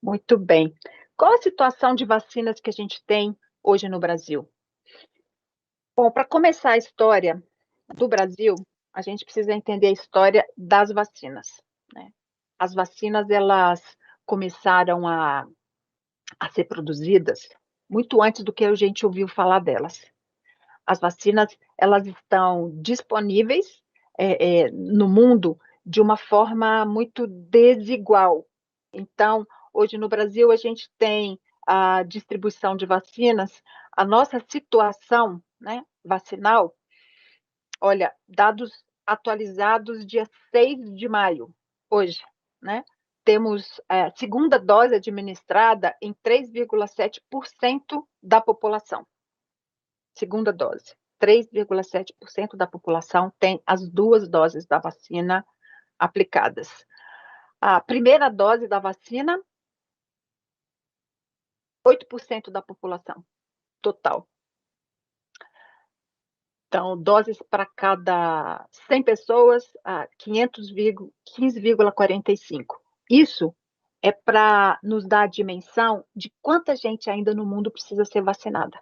Muito bem. Qual a situação de vacinas que a gente tem hoje no Brasil? Bom, para começar a história do Brasil, a gente precisa entender a história das vacinas, né. As vacinas, elas começaram a ser produzidas muito antes do que a gente ouviu falar delas. As vacinas, elas estão disponíveis, no mundo de uma forma muito desigual. Então, hoje no Brasil, a gente tem a distribuição de vacinas, a nossa situação, né, vacinal, olha, dados atualizados dia 6 de maio, hoje, né, temos, segunda dose administrada em 3,7% da população. Segunda dose. 3,7% da população tem as 2 doses da vacina aplicadas. A primeira dose da vacina, 8% da população total. Então, doses para cada 100 pessoas, 15,45. Isso é para nos dar a dimensão de quanta gente ainda no mundo precisa ser vacinada.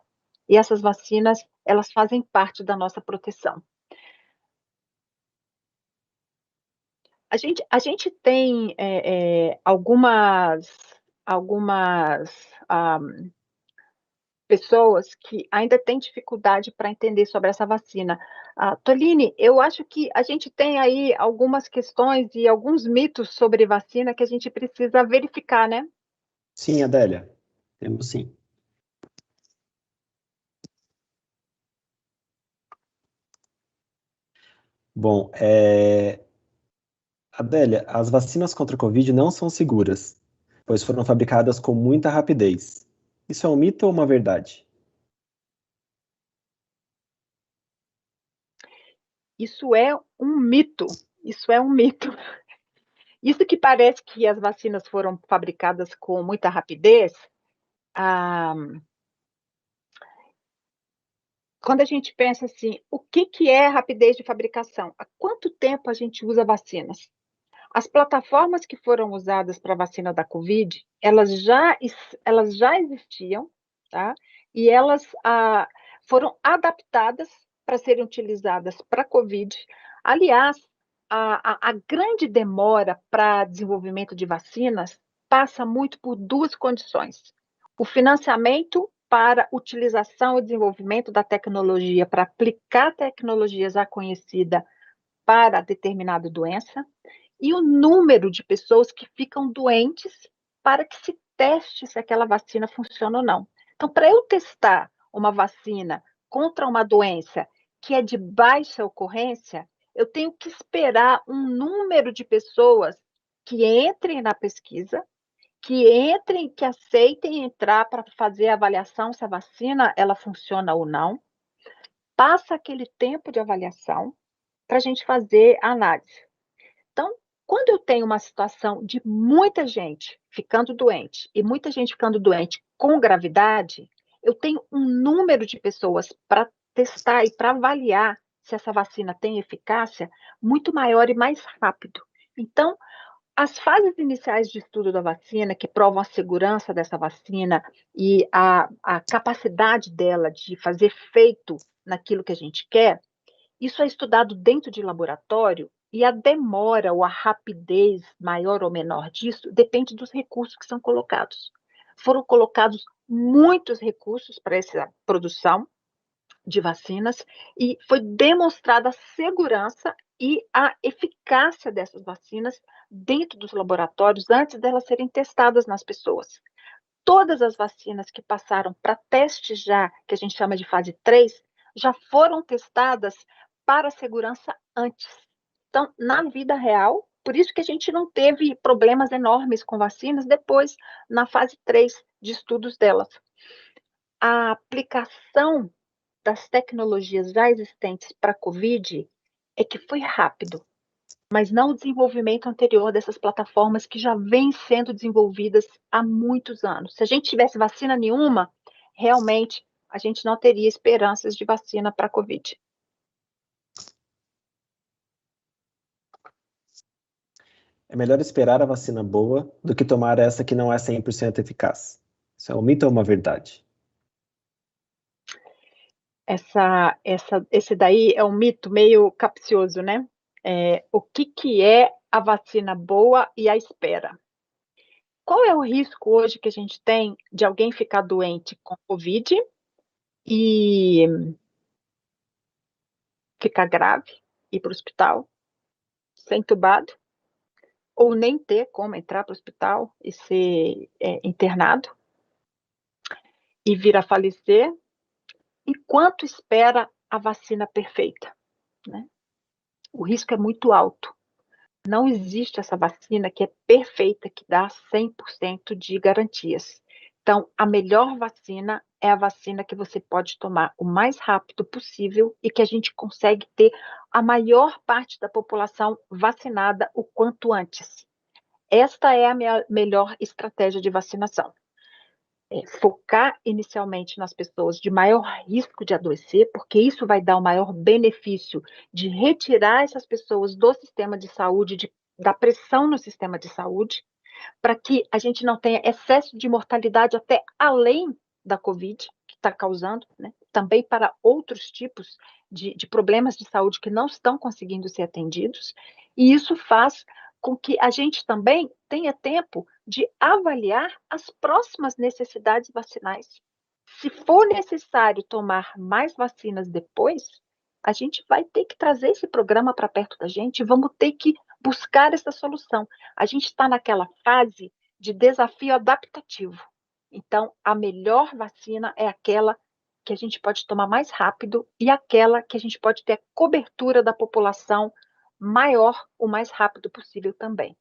E essas vacinas, elas fazem parte da nossa proteção. A gente tem, algumas, pessoas que ainda têm dificuldade para entender sobre essa vacina. Toline, eu acho que a gente tem aí algumas questões e alguns mitos sobre vacina que a gente precisa verificar, né? Sim, Adélia, temos sim. Bom, Adélia, as vacinas contra a Covid não são seguras, pois foram fabricadas com muita rapidez. Isso é um mito ou uma verdade? Isso é um mito, isso é um mito. Isso que parece que as vacinas foram fabricadas com muita rapidez, ah, quando a gente pensa assim, o que que é rapidez de fabricação? Há quanto tempo a gente usa vacinas? As plataformas que foram usadas para a vacina da Covid, elas já existiam, tá? E elas, foram adaptadas para serem utilizadas para a Covid. Aliás, a grande demora para desenvolvimento de vacinas passa muito por 2 condições: o financiamento para utilização e desenvolvimento da tecnologia, para aplicar tecnologia já conhecida para determinada doença, e o número de pessoas que ficam doentes para que se teste se aquela vacina funciona ou não. Então, para eu testar uma vacina contra uma doença que é de baixa ocorrência, eu tenho que esperar um número de pessoas que entrem na pesquisa, que entrem, que aceitem entrar para fazer a avaliação se a vacina ela funciona ou não. Passa aquele tempo de avaliação para a gente fazer a análise. Então, quando eu tenho uma situação de muita gente ficando doente e muita gente ficando doente com gravidade, eu tenho um número de pessoas para testar e para avaliar se essa vacina tem eficácia muito maior e mais rápido. Então, as fases iniciais de estudo da vacina, que provam a segurança dessa vacina e a capacidade dela de fazer efeito naquilo que a gente quer, isso é estudado dentro de laboratório e a demora ou a rapidez maior ou menor disso depende dos recursos que são colocados. Foram colocados muitos recursos para essa produção de vacinas e foi demonstrada a segurança e a eficácia dessas vacinas dentro dos laboratórios antes delas serem testadas nas pessoas. Todas as vacinas que passaram para teste já, que a gente chama de fase 3, já foram testadas para segurança antes. Então, na vida real, por isso que a gente não teve problemas enormes com vacinas depois, na fase 3 de estudos delas. A aplicação das tecnologias já existentes para a Covid é que foi rápido, mas não o desenvolvimento anterior dessas plataformas que já vêm sendo desenvolvidas há muitos anos. Se a gente tivesse vacina nenhuma, realmente a gente não teria esperanças de vacina para a Covid. É melhor esperar a vacina boa do que tomar essa que não é 100% eficaz. Isso é um mito ou uma verdade? Esse daí é um mito meio capcioso, né? O que é a vacina boa e a espera? Qual é o risco hoje que a gente tem de alguém ficar doente com Covid e ficar grave, ir para o hospital, ser entubado, ou nem ter como entrar para o hospital e ser internado e vir a falecer, enquanto espera a vacina perfeita, né? O risco é muito alto. Não existe essa vacina que é perfeita, que dá 100% de garantias. Então, a melhor vacina é a vacina que você pode tomar o mais rápido possível e que a gente consegue ter a maior parte da população vacinada o quanto antes. Esta é a melhor estratégia de vacinação. Focar inicialmente nas pessoas de maior risco de adoecer, porque isso vai dar o maior benefício de retirar essas pessoas do sistema de saúde, da pressão no sistema de saúde, para que a gente não tenha excesso de mortalidade até além da Covid, que está causando, né? Também para outros tipos de problemas de saúde que não estão conseguindo ser atendidos, e isso faz com que a gente também tenha tempo de avaliar as próximas necessidades vacinais. Se for necessário tomar mais vacinas depois, a gente vai ter que trazer esse programa para perto da gente, vamos ter que buscar essa solução. A gente está naquela fase de desafio adaptativo. Então, a melhor vacina é aquela que a gente pode tomar mais rápido e aquela que a gente pode ter a cobertura da população maior o mais rápido possível também,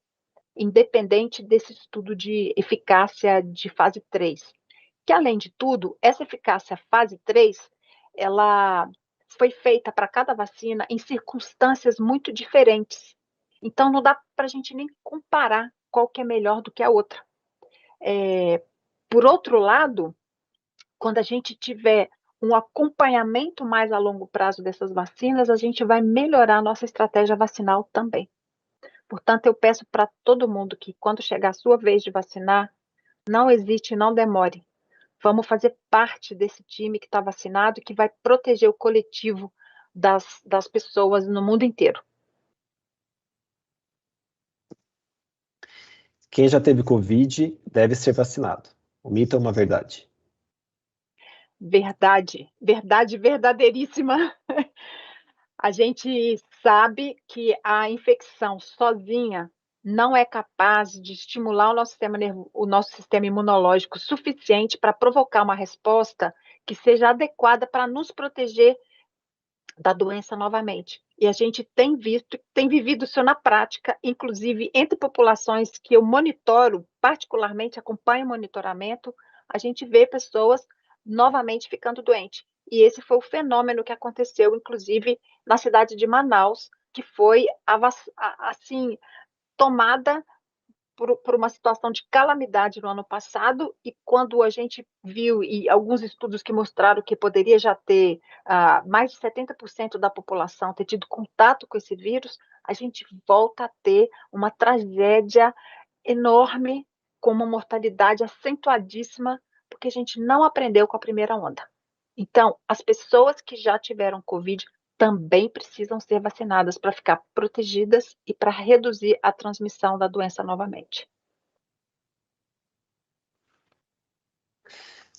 independente desse estudo de eficácia de fase 3. Que, além de tudo, essa eficácia fase 3, ela foi feita para cada vacina em circunstâncias muito diferentes. Então, não dá para a gente nem comparar qual que é melhor do que a outra. Por outro lado, quando a gente tiver um acompanhamento mais a longo prazo dessas vacinas, a gente vai melhorar a nossa estratégia vacinal também. Portanto, eu peço para todo mundo que, quando chegar a sua vez de vacinar, não hesite, não demore. Vamos fazer parte desse time que está vacinado e que vai proteger o coletivo das pessoas no mundo inteiro. Quem já teve Covid deve ser vacinado. O mito é uma verdade. Verdade, verdade verdadeiríssima. A gente sabe que a infecção sozinha não é capaz de estimular o nosso sistema imunológico suficiente para provocar uma resposta que seja adequada para nos proteger da doença novamente. E a gente tem visto, tem vivido isso na prática, inclusive entre populações que eu monitoro, particularmente acompanho o monitoramento, a gente vê pessoas novamente ficando doentes. E esse foi o fenômeno que aconteceu, inclusive, na cidade de Manaus, que foi assim tomada por uma situação de calamidade no ano passado, e quando a gente viu, e alguns estudos que mostraram que poderia já ter mais de 70% da população ter tido contato com esse vírus, a gente volta a ter uma tragédia enorme, com uma mortalidade acentuadíssima, porque a gente não aprendeu com a primeira onda. Então, as pessoas que já tiveram Covid também precisam ser vacinadas para ficar protegidas e para reduzir a transmissão da doença novamente.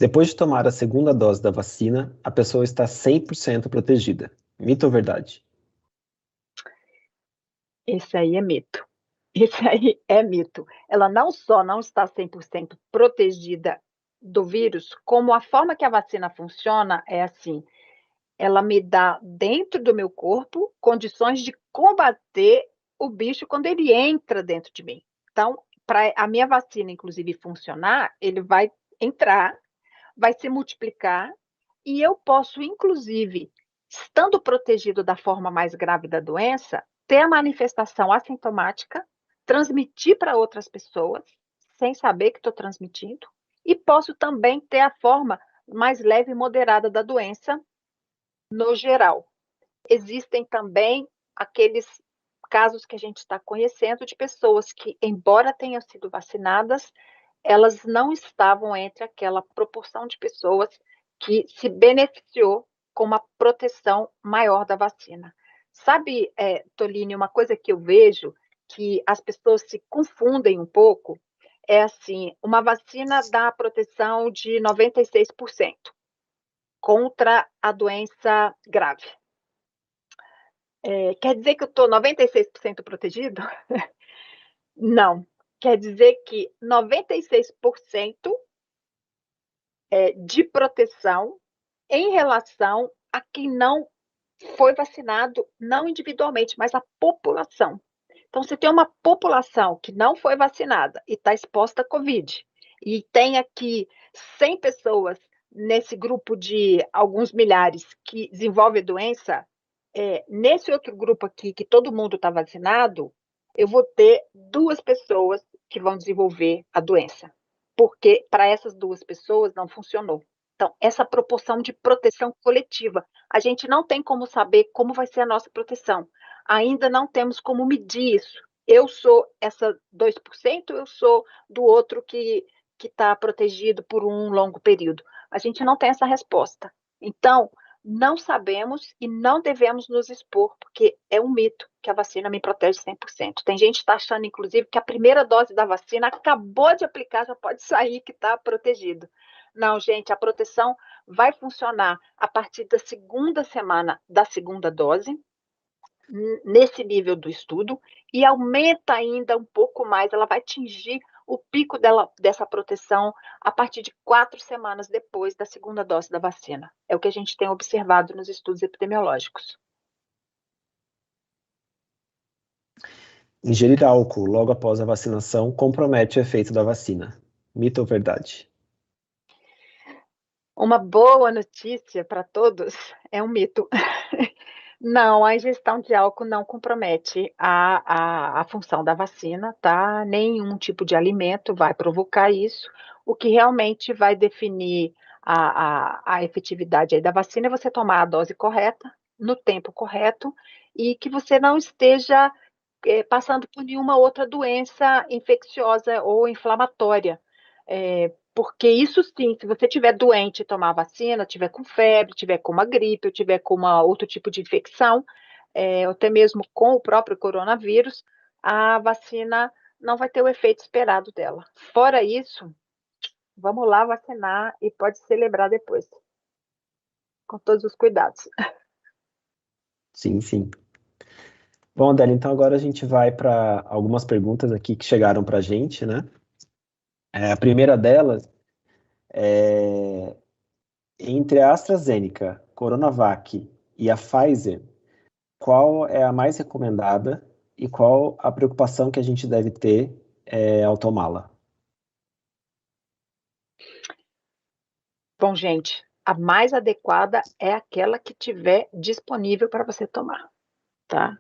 Depois de tomar a segunda dose da vacina, a pessoa está 100% protegida. Mito ou verdade? Esse aí é mito. Esse aí é mito. Ela não só não está 100% protegida do vírus, como a forma que a vacina funciona é assim: ela me dá dentro do meu corpo condições de combater o bicho quando ele entra dentro de mim. Então, para a minha vacina, inclusive, funcionar, ele vai entrar, vai se multiplicar, e eu posso, inclusive, estando protegido da forma mais grave da doença, ter a manifestação assintomática, transmitir para outras pessoas, sem saber que estou transmitindo, e posso também ter a forma mais leve e moderada da doença, no geral. Existem também aqueles casos que a gente está conhecendo de pessoas que, embora tenham sido vacinadas, elas não estavam entre aquela proporção de pessoas que se beneficiou com uma proteção maior da vacina. Sabe, Toline, uma coisa que eu vejo que as pessoas se confundem um pouco é assim, uma vacina dá proteção de 96% contra a doença grave. Quer dizer que eu estou 96% protegido? Não. Quer dizer que 96% de proteção em relação a quem não foi vacinado, não individualmente, mas a população. Então, se tem uma população que não foi vacinada e está exposta à Covid, e tem aqui 100 pessoas nesse grupo de alguns milhares que desenvolve a doença, nesse outro grupo aqui, que todo mundo está vacinado, eu vou ter 2 pessoas que vão desenvolver a doença, porque para essas 2 pessoas não funcionou. Então, essa proporção de proteção coletiva, a gente não tem como saber como vai ser a nossa proteção. Ainda não temos como medir isso. Eu sou essa 2%, eu sou do outro que está protegido por um longo período. A gente não tem essa resposta. Então, não sabemos e não devemos nos expor, porque é um mito que a vacina me protege 100%. Tem gente que está achando, inclusive, que a primeira dose da vacina acabou de aplicar, já pode sair que está protegido. Não, gente, a proteção vai funcionar a partir da segunda semana da segunda dose, nesse nível do estudo, e aumenta ainda um pouco mais, ela vai atingir o pico dessa proteção a partir de 4 semanas depois da segunda dose da vacina. É o que a gente tem observado nos estudos epidemiológicos. Ingerir álcool logo após a vacinação compromete o efeito da vacina. Mito ou verdade? Uma boa notícia para todos é um mito. Não, a ingestão de álcool não compromete a função da vacina, tá? Nenhum tipo de alimento vai provocar isso. O que realmente vai definir a efetividade aí da vacina é você tomar a dose correta, no tempo correto, e que você não esteja passando por nenhuma outra doença infecciosa ou inflamatória. Porque isso sim, se você tiver doente e tomar vacina, tiver com febre, tiver com uma gripe, ou tiver com outro tipo de infecção, ou até mesmo com o próprio coronavírus, a vacina não vai ter o efeito esperado dela. Fora isso, vamos lá vacinar e pode celebrar depois, com todos os cuidados. Sim, sim. Bom, Adélia, então agora a gente vai para algumas perguntas aqui que chegaram para a gente, né? A primeira delas é: entre a AstraZeneca, Coronavac e a Pfizer, qual é a mais recomendada e qual a preocupação que a gente deve ter ao tomá-la? Bom, gente, a mais adequada é aquela que tiver disponível para você tomar, tá?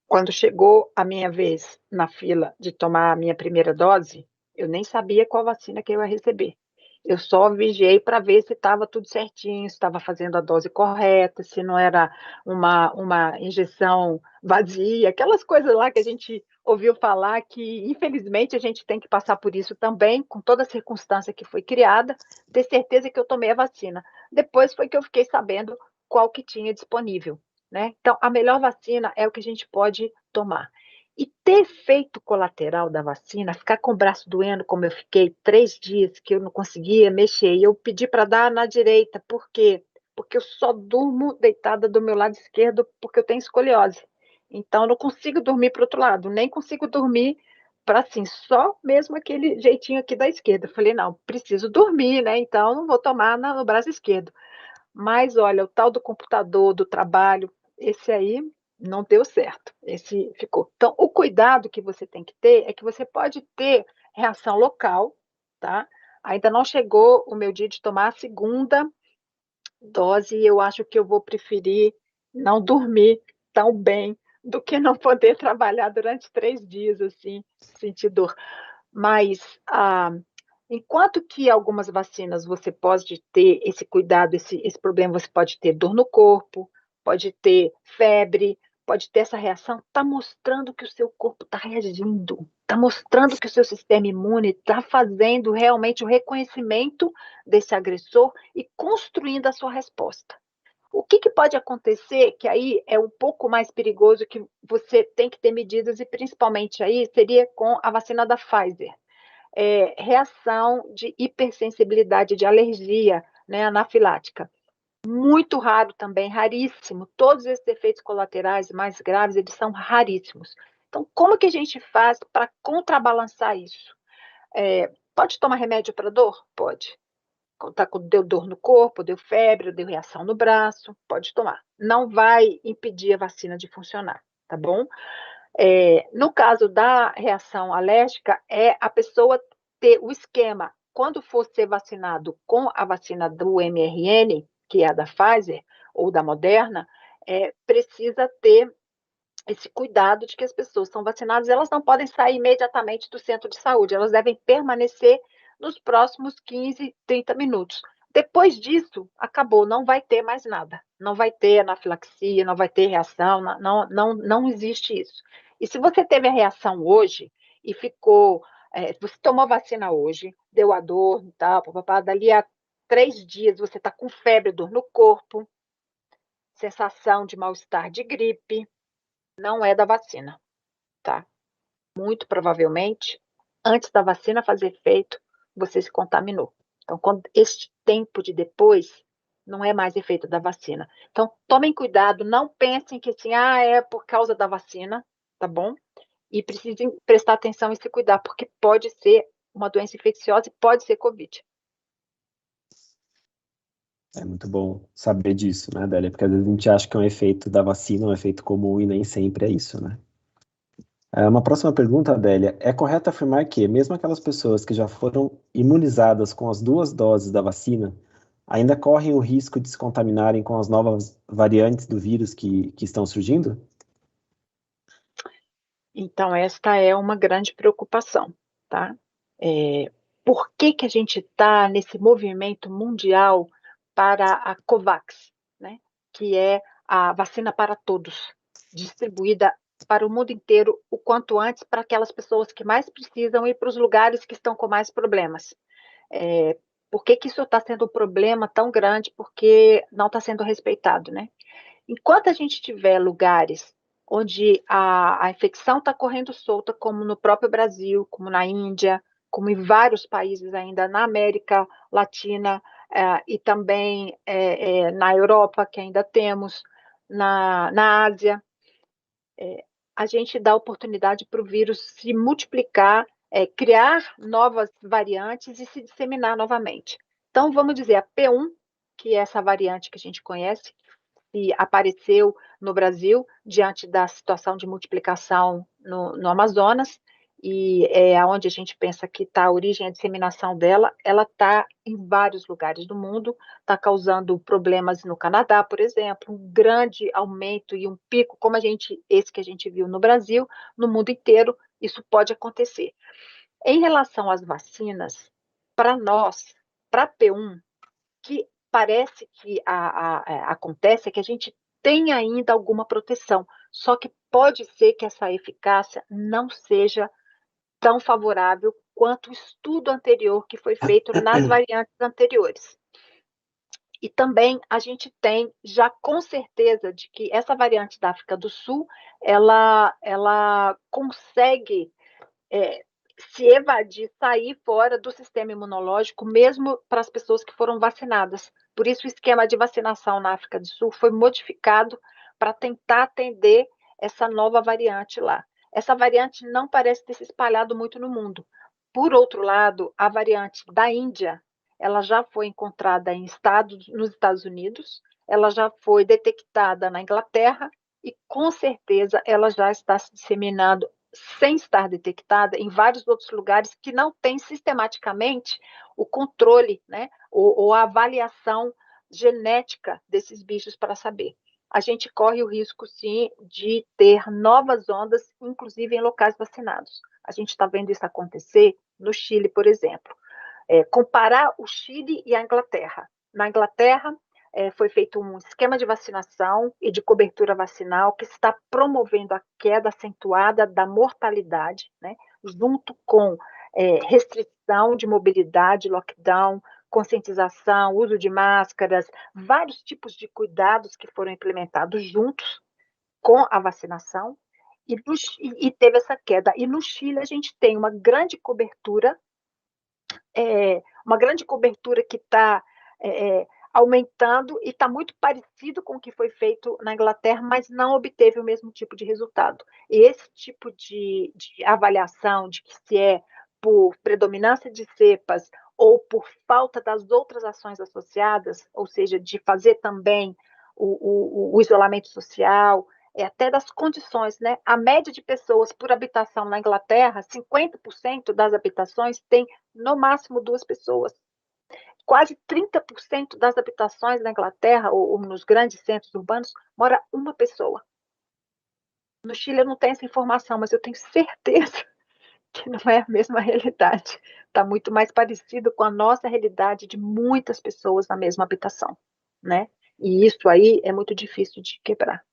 Quando chegou a minha vez na fila de tomar a minha primeira dose, eu nem sabia qual vacina que eu ia receber. Eu só vigiei para ver se estava tudo certinho, se estava fazendo a dose correta, se não era uma injeção vazia, aquelas coisas lá que a gente ouviu falar que, infelizmente, a gente tem que passar por isso também, com toda a circunstância que foi criada, ter certeza que eu tomei a vacina. Depois foi que eu fiquei sabendo qual que tinha disponível. Né? Então, a melhor vacina é o que a gente pode tomar. E ter efeito colateral da vacina, ficar com o braço doendo, como eu fiquei 3 dias, que eu não conseguia mexer, e eu pedi para dar na direita, por quê? Porque eu só durmo deitada do meu lado esquerdo, porque eu tenho escoliose. Então, eu não consigo dormir para o outro lado, nem consigo dormir para assim, só mesmo aquele jeitinho aqui da esquerda. Eu falei, não, preciso dormir, né? Então, não vou tomar no braço esquerdo. Mas olha, o tal do computador, do trabalho, esse aí não deu certo, esse ficou. Então, o cuidado que você tem que ter é que você pode ter reação local, tá? Ainda não chegou o meu dia de tomar a segunda dose e eu acho que eu vou preferir não dormir tão bem do que não poder trabalhar durante 3 dias, assim, sentir dor. Mas, enquanto que algumas vacinas você pode ter esse cuidado, esse problema, você pode ter dor no corpo, pode ter febre, pode ter essa reação, está mostrando que o seu corpo está reagindo, está mostrando que o seu sistema imune está fazendo realmente o reconhecimento desse agressor e construindo a sua resposta. O que pode acontecer, que aí é um pouco mais perigoso, que você tem que ter medidas, e principalmente aí seria com a vacina da Pfizer. Reação de hipersensibilidade, de alergia, né, anafilática. Muito raro também, raríssimo. Todos esses efeitos colaterais mais graves, eles são raríssimos. Então, como que a gente faz para contrabalançar isso? Pode tomar remédio para dor? Pode. Deu dor no corpo, deu febre, deu reação no braço, pode tomar. Não vai impedir a vacina de funcionar, tá bom? No caso da reação alérgica, é a pessoa ter o esquema, quando for ser vacinado com a vacina do mRN, que é a da Pfizer ou da Moderna, precisa ter esse cuidado de que as pessoas são vacinadas, elas não podem sair imediatamente do centro de saúde, elas devem permanecer nos próximos 15, 30 minutos. Depois disso, acabou, não vai ter mais nada. Não vai ter anafilaxia, não vai ter reação, não existe isso. E se você teve a reação hoje e ficou, você tomou vacina hoje, deu a dor e tal, papapá, dali a 3 dias você está com febre, dor no corpo, sensação de mal-estar de gripe, não é da vacina, tá? Muito provavelmente, antes da vacina fazer efeito, você se contaminou. Então, este tempo de depois, não é mais efeito da vacina. Então, tomem cuidado, não pensem que assim, é por causa da vacina, tá bom? E precisem prestar atenção e se cuidar, porque pode ser uma doença infecciosa e pode ser Covid. É muito bom saber disso, né, Adélia? Porque às vezes a gente acha que é um efeito da vacina, um efeito comum, e nem sempre é isso, né? Uma próxima pergunta, Adélia. É correto afirmar que, mesmo aquelas pessoas que já foram imunizadas com as 2 doses da vacina, ainda correm o risco de se contaminarem com as novas variantes do vírus que estão surgindo? Então, esta é uma grande preocupação, tá? Por que a gente está nesse movimento mundial para a COVAX, né? Que é a vacina para todos, distribuída para o mundo inteiro o quanto antes, para aquelas pessoas que mais precisam e para os lugares que estão com mais problemas. Por que isso está sendo um problema tão grande? Porque não está sendo respeitado, né? Enquanto a gente tiver lugares onde a infecção está correndo solta, como no próprio Brasil, como na Índia, como em vários países ainda na América Latina, e também na Europa, que ainda temos, na Ásia, a gente dá oportunidade para o vírus se multiplicar, criar novas variantes e se disseminar novamente. Então, vamos dizer, a P1, que é essa variante que a gente conhece, que apareceu no Brasil diante da situação de multiplicação no Amazonas, e é onde a gente pensa que está a origem, a disseminação dela, ela está em vários lugares do mundo, está causando problemas no Canadá, por exemplo, um grande aumento e um pico, como esse que a gente viu no Brasil, no mundo inteiro, isso pode acontecer. Em relação às vacinas, para nós, para P1, que parece que acontece é que a gente tem ainda alguma proteção, só que pode ser que essa eficácia não seja tão favorável quanto o estudo anterior que foi feito nas variantes anteriores. E também a gente tem já com certeza de que essa variante da África do Sul, ela consegue se evadir, sair fora do sistema imunológico, mesmo para as pessoas que foram vacinadas. Por isso, o esquema de vacinação na África do Sul foi modificado para tentar atender essa nova variante lá. Essa variante não parece ter se espalhado muito no mundo. Por outro lado, a variante da Índia, ela já foi encontrada nos Estados Unidos, ela já foi detectada na Inglaterra e, com certeza, ela já está se disseminando sem estar detectada em vários outros lugares que não tem sistematicamente o controle, né, ou a avaliação genética desses bichos para saber. A gente corre o risco, sim, de ter novas ondas, inclusive em locais vacinados. A gente está vendo isso acontecer no Chile, por exemplo. Comparar o Chile e a Inglaterra. Na Inglaterra, foi feito um esquema de vacinação e de cobertura vacinal que está promovendo a queda acentuada da mortalidade, né, junto com restrição de mobilidade, lockdown, conscientização, uso de máscaras, vários tipos de cuidados que foram implementados juntos com a vacinação, e teve essa queda. E no Chile a gente tem uma grande cobertura que está aumentando e está muito parecido com o que foi feito na Inglaterra, mas não obteve o mesmo tipo de resultado. E esse tipo de avaliação de que se é por predominância de cepas ou por falta das outras ações associadas, ou seja, de fazer também o isolamento social, até das condições, né? A média de pessoas por habitação na Inglaterra, 50% das habitações tem no máximo 2 pessoas. Quase 30% das habitações na Inglaterra, ou nos grandes centros urbanos, mora uma pessoa. No Chile eu não tenho essa informação, mas eu tenho certeza que não é a mesma realidade. Está muito mais parecido com a nossa realidade de muitas pessoas na mesma habitação, né? E isso aí é muito difícil de quebrar.